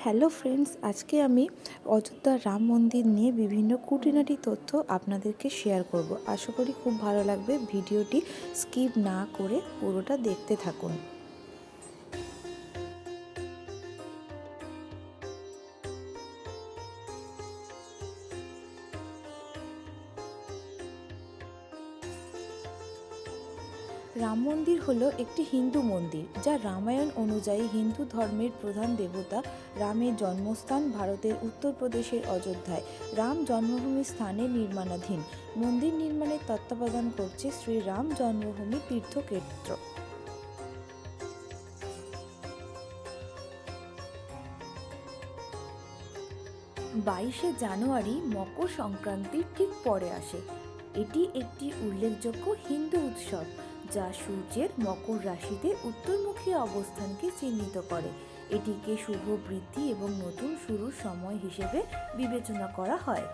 Hello friends, আজকে আমি অযোধ্যা রাম মন্দির নিয়ে বিভিন্ন খুঁটিনাটি তথ্য আপনাদেরকে শেয়ার করব। আশা করি খুব ভালো লাগবে। ভিডিওটি স্কিপ না করে পুরোটা দেখতে থাকুন। রাম মন্দির হলো একটি হিন্দু মন্দির, যা রামায়ণ অনুযায়ী হিন্দু ধর্মের প্রধান দেবতা রামের জন্মস্থান ভারতের উত্তরপ্রদেশের অযোধ্যায় রাম জন্মভূমি স্থানে নির্মাণাধীন। মন্দির নির্মাণের তত্ত্বাবধান করছে শ্রী রাম জন্মভূমি তীর্থক্ষেত্র। 22শে জানুয়ারি মকর সংক্রান্তির ঠিক পরে আসে। এটি একটি উল্লেখযোগ্য হিন্দু উৎসব, যা সূর্যের মকর রাশিতে উত্তরমুখী অবস্থানকে চিহ্নিত করে। এটিকে শুভ বৃদ্ধি এবং নতুন শুরুর সময় হিসেবে বিবেচনা করা হয়।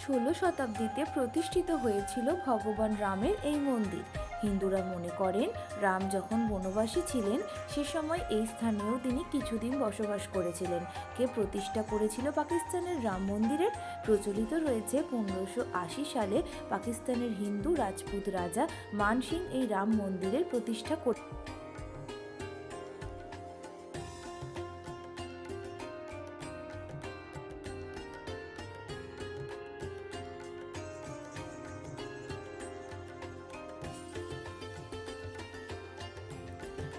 16 শতাব্দীতে প্রতিষ্ঠিত হয়েছিল ভগবান রামের এই মন্দির। হিন্দুরা মনে করেন, রাম যখন বনবাসী ছিলেন সে সময় এই স্থানেও তিনি কিছুদিন বসবাস করেছিলেন। কে প্রতিষ্ঠা করেছিল পাকিস্তানের রাম মন্দিরের? প্রচলিত রয়েছে 1580 সালে পাকিস্তানের হিন্দু রাজপুত রাজা মান সিং এই রাম মন্দিরের প্রতিষ্ঠা করে।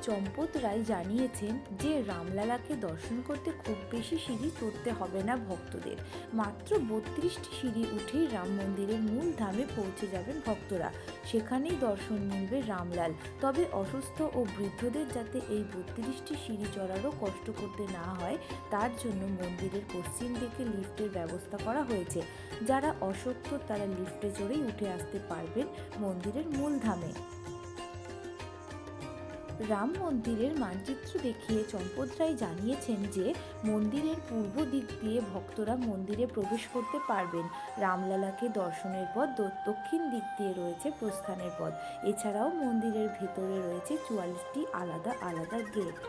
চম্পত রায় জানিয়েছেন যে রামলালাকে দর্শন করতে খুব বেশি সিঁড়ি চড়তে হবে না ভক্তদের। মাত্র 32টি সিঁড়ি উঠেই রাম মন্দিরের মূল ধামে পৌঁছে যাবেন ভক্তরা। সেখানেই দর্শন মিলবে রামলাল। তবে অসুস্থ ও বৃদ্ধদের যাতে এই 32টি সিঁড়ি চড়ারও কষ্ট করতে না হয়, তার জন্য মন্দিরের পশ্চিম দিকে লিফটের ব্যবস্থা করা হয়েছে। যারা অসুস্থ তারা লিফটে চড়েই উঠে আসতে পারবেন মন্দিরের মূল ধামে। রাম মন্দিরের মানচিত্র দেখিয়ে চম্পত রায় জানিয়েছেন যে মন্দিরের পূর্ব দিক দিয়ে ভক্তরা মন্দিরে প্রবেশ করতে পারবেন। রামলালাকে দর্শনের পর দক্ষিণ দিক দিয়ে রয়েছে প্রস্থানের পথ। এছাড়াও মন্দিরের ভেতরে রয়েছে 44টি আলাদা আলাদা গেট।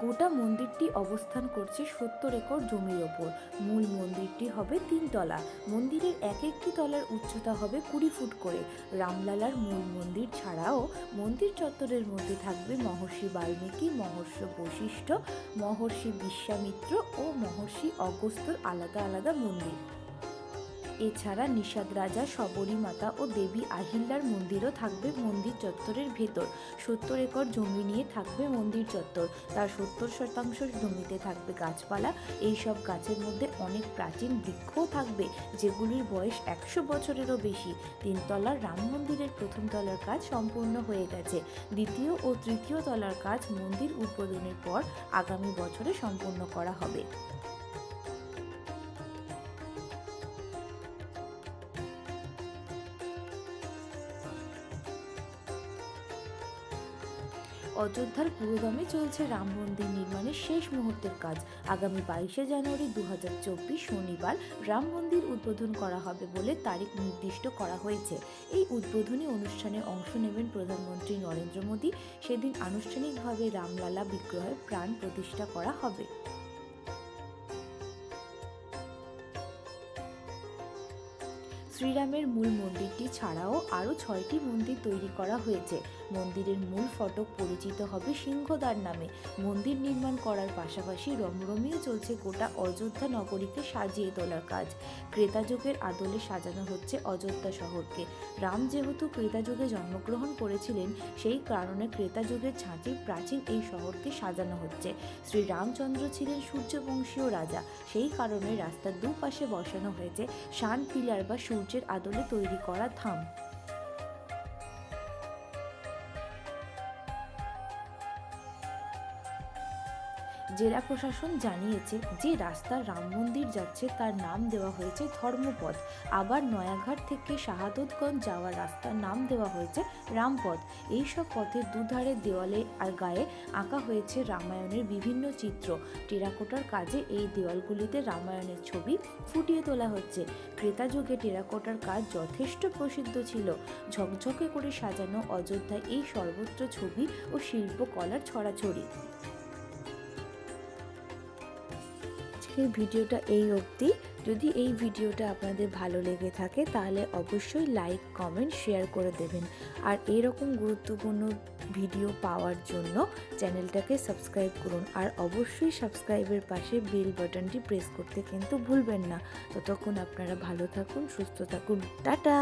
গোটা মন্দিরটি অবস্থান করছে 70 একর জমির ওপর। মূল মন্দিরটি হবে 3 তলা। মন্দিরের এক একটি তলার উচ্চতা হবে 20 ফুট করে। রামলালার মূল মন্দির ছাড়াও মন্দির চত্বরের মধ্যে থাকবে মহর্ষি বাল্মীকি, মহর্ষি বশিষ্ঠ, মহর্ষি বিশ্বামিত্র ও মহর্ষি অগস্ত্যর আলাদা আলাদা মন্দির। এছাড়া নিষাদ রাজা, শবরী মাতা ও দেবী আহিল্লার মন্দিরও থাকবে মন্দির চত্বরের ভেতর। 70 একর জমি নিয়ে থাকবে মন্দির চত্বর। তার 70% জমিতে থাকবে গাছপালা। এইসব গাছের মধ্যে অনেক প্রাচীন বৃক্ষও থাকবে, যেগুলির বয়স 100 বছরেরও বেশি। 3 তলার রাম মন্দিরের প্রথম তলার কাজ সম্পূর্ণ হয়ে গেছে। দ্বিতীয় ও তৃতীয় তলার কাজ মন্দির উদ্বোধনের পর আগামী বছরে সম্পূর্ণ করা হবে। অযোধ্যার পুরোদমে চলছে রাম মন্দির নির্মাণের শেষ মুহূর্তের কাজ। আগামী 22শে জানুয়ারি 2024 শনিবার রাম মন্দির উদ্বোধন করা হবে বলে তারিখ নির্দিষ্ট করা হয়েছে। এই উদ্বোধনী অনুষ্ঠানে অংশ নেবেন প্রধানমন্ত্রী নরেন্দ্র মোদী। সেদিন আনুষ্ঠানিকভাবে রামলালা বিগ্রহের প্রাণ প্রতিষ্ঠা করা হবে। শ্রীরামের মূল মন্দিরটি ছাড়াও আরও 6টি মন্দির তৈরি করা হয়েছে। মন্দিরের মূল ফটক পরিচিত হবে সিংহদ্বার নামে। মন্দির নির্মাণ করার পাশাপাশি রমরমিয়ে চলছে গোটা অযোধ্যা নগরীকে সাজিয়ে তোলার কাজ। ক্রেতা যুগের আদলে সাজানো হচ্ছে অযোধ্যা শহরকে। রাম যেহেতু ক্রেতা যুগে জন্মগ্রহণ করেছিলেন, সেই কারণে ক্রেতা যুগের ছাঁচে প্রাচীন এই শহরকে সাজানো হচ্ছে। শ্রী রামচন্দ্র ছিলেন সূর্যবংশীয় রাজা। সেই কারণে রাস্তার দুপাশে বসানো হয়েছে শান পিলার বা সূর্যের আদলে তৈরি করা থাম। জেলা প্রশাসন জানিয়েছে যে রাস্তা রাম মন্দির যাচ্ছে তার নাম দেওয়া হয়েছে ধর্মপথ। আবার নয়াঘাট থেকে শাহাদতগঞ্জ যাওয়ার রাস্তার নাম দেওয়া হয়েছে রামপথ। এইসব পথের দুধারে দেওয়ালে আর গায়ে আঁকা হয়েছে রামায়ণের বিভিন্ন চিত্র। টেরাকোটার কাজে এই দেওয়ালগুলিতে রামায়ণের ছবি ফুটিয়ে তোলা হচ্ছে। ক্রেতা যুগে টেরাকোটার কাজ যথেষ্ট প্রসিদ্ধ ছিল। ঝকঝকে করে সাজানো অযোধ্যায় এই সর্বত্র ছবি ও শিল্পকলার ছড়াছড়ি। আজকের ভিডিওটা এই অবধি। যদি এই ভিডিওটা আপনাদের ভালো লেগে থাকে তাহলে অবশ্যই লাইক, কমেন্ট, শেয়ার করে দেবেন। আর এরকম গুরুত্বপূর্ণ ভিডিও পাওয়ার জন্য চ্যানেলটাকে সাবস্ক্রাইব করুন। আর অবশ্যই সাবস্ক্রাইবের পাশে বেল বাটনটি প্রেস করতে কিন্তু ভুলবেন না। ততক্ষণ আপনারা ভালো থাকুন, সুস্থ থাকুন। টাটা।